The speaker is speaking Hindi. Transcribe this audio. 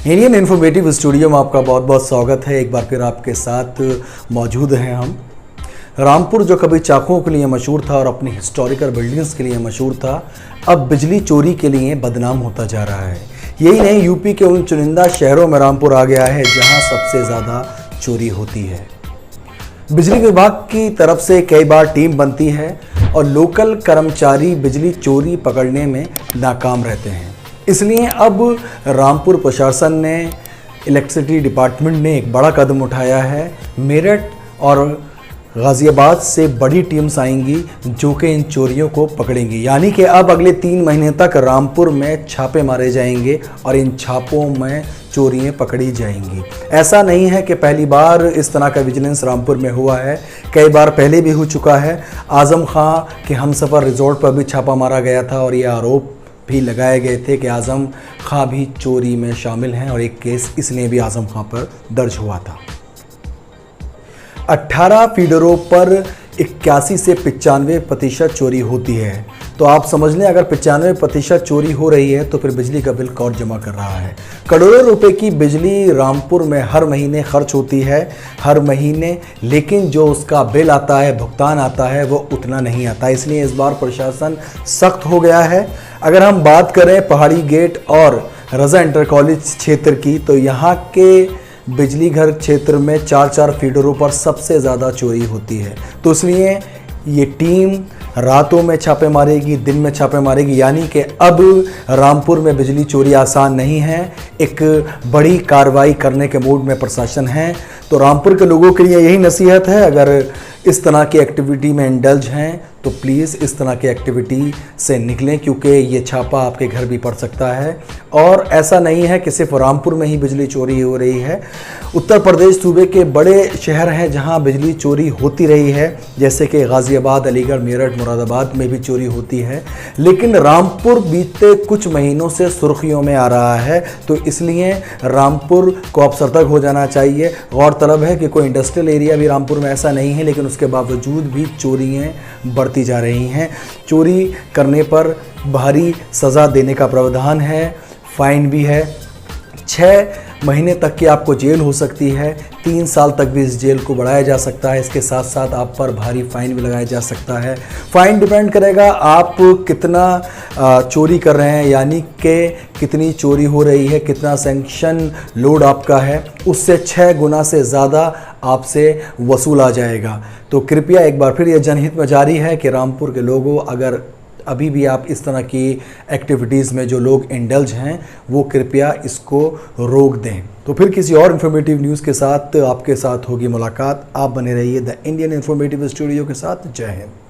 इंडियन इन्फॉर्मेटिव स्टूडियो में आपका बहुत बहुत स्वागत है। एक बार फिर आपके साथ मौजूद हैं हम। रामपुर जो कभी चाकुओं के लिए मशहूर था और अपनी हिस्टोरिकल बिल्डिंग्स के लिए मशहूर था, अब बिजली चोरी के लिए बदनाम होता जा रहा है। यही नहीं, यूपी के उन चुनिंदा शहरों में रामपुर आ गया है जहां सबसे ज़्यादा चोरी होती है। बिजली विभाग की तरफ से कई बार टीम बनती है और लोकल कर्मचारी बिजली चोरी पकड़ने में नाकाम रहते हैं। इसलिए अब रामपुर प्रशासन ने, इलेक्ट्रिसिटी डिपार्टमेंट ने एक बड़ा कदम उठाया है। मेरठ और गाज़ियाबाद से बड़ी टीम्स आएंगी जो कि इन चोरियों को पकड़ेंगी। यानी कि अब अगले 3 महीने तक रामपुर में छापे मारे जाएंगे और इन छापों में चोरियां पकड़ी जाएंगी। ऐसा नहीं है कि पहली बार इस तरह का विजिलेंस रामपुर में हुआ है, कई बार पहले भी हो चुका है। आज़म खां के हमसफ़र रिजॉर्ट पर भी छापा मारा गया था और ये आरोप भी लगाए गए थे कि आज़म खां भी चोरी में शामिल हैं और एक केस इसलिए भी आज़म खां पर दर्ज हुआ था। 18 फीडरों पर 81 से 95% चोरी होती है। तो आप समझ लें, अगर 95% चोरी हो रही है तो फिर बिजली का बिल कौन जमा कर रहा है। करोड़ों रुपए की बिजली रामपुर में हर महीने खर्च होती है, हर महीने, लेकिन जो उसका बिल आता है, भुगतान आता है, वो उतना नहीं आता। इसलिए इस बार प्रशासन सख्त हो गया है। अगर हम बात करें पहाड़ी गेट और रज़ा इंटर कॉलेज क्षेत्र की, तो यहाँ के बिजली घर क्षेत्र में 4-4 फीडरों पर सबसे ज़्यादा चोरी होती है। तो इसलिए ये टीम रातों में छापे मारेगी, दिन में छापे मारेगी। यानी कि अब रामपुर में बिजली चोरी आसान नहीं है। एक बड़ी कार्रवाई करने के मूड में प्रशासन है। तो रामपुर के लोगों के लिए यही नसीहत है, अगर इस तरह की एक्टिविटी में इंडल्ज हैं तो प्लीज़ इस तरह की एक्टिविटी से निकलें, क्योंकि ये छापा आपके घर भी पड़ सकता है। और ऐसा नहीं है कि सिर्फ रामपुर में ही बिजली चोरी हो रही है। उत्तर प्रदेश सूबे के बड़े शहर हैं जहां बिजली चोरी होती रही है, जैसे कि गाज़ियाबाद, अलीगढ़, मेरठ, मुरादाबाद में भी चोरी होती है। लेकिन रामपुर बीते कुछ महीनों से सुर्खियों में आ रहा है। तो इसलिए रामपुर को अब सतर्क हो जाना चाहिए। गौरतलब है कि कोई इंडस्ट्रियल एरिया भी रामपुर में ऐसा नहीं है, लेकिन उसके बावजूद भी चोरियाँ बढ़ती जा रही हैं। चोरी करने पर भारी सज़ा देने का प्रावधान है, फाइन भी है। 6 महीने तक की आपको जेल हो सकती है, 3 साल तक भी इस जेल को बढ़ाया जा सकता है। इसके साथ साथ आप पर भारी फाइन भी लगाया जा सकता है। फाइन डिपेंड करेगा आप कितना चोरी कर रहे हैं, यानी कि कितनी चोरी हो रही है, कितना सैंक्शन लोड आपका है, उससे 6 गुना से ज़्यादा आपसे वसूला जाएगा। तो कृपया एक बार फिर यह जनहित में जारी है कि रामपुर के लोगों, अगर अभी भी आप इस तरह की एक्टिविटीज़ में जो लोग इंडल्ज हैं, वो कृपया इसको रोक दें। तो फिर किसी और इन्फॉर्मेटिव न्यूज़ के साथ आपके साथ होगी मुलाकात। आप बने रहिए द इंडियन इन्फॉर्मेटिव स्टूडियो के साथ। जय हिंद।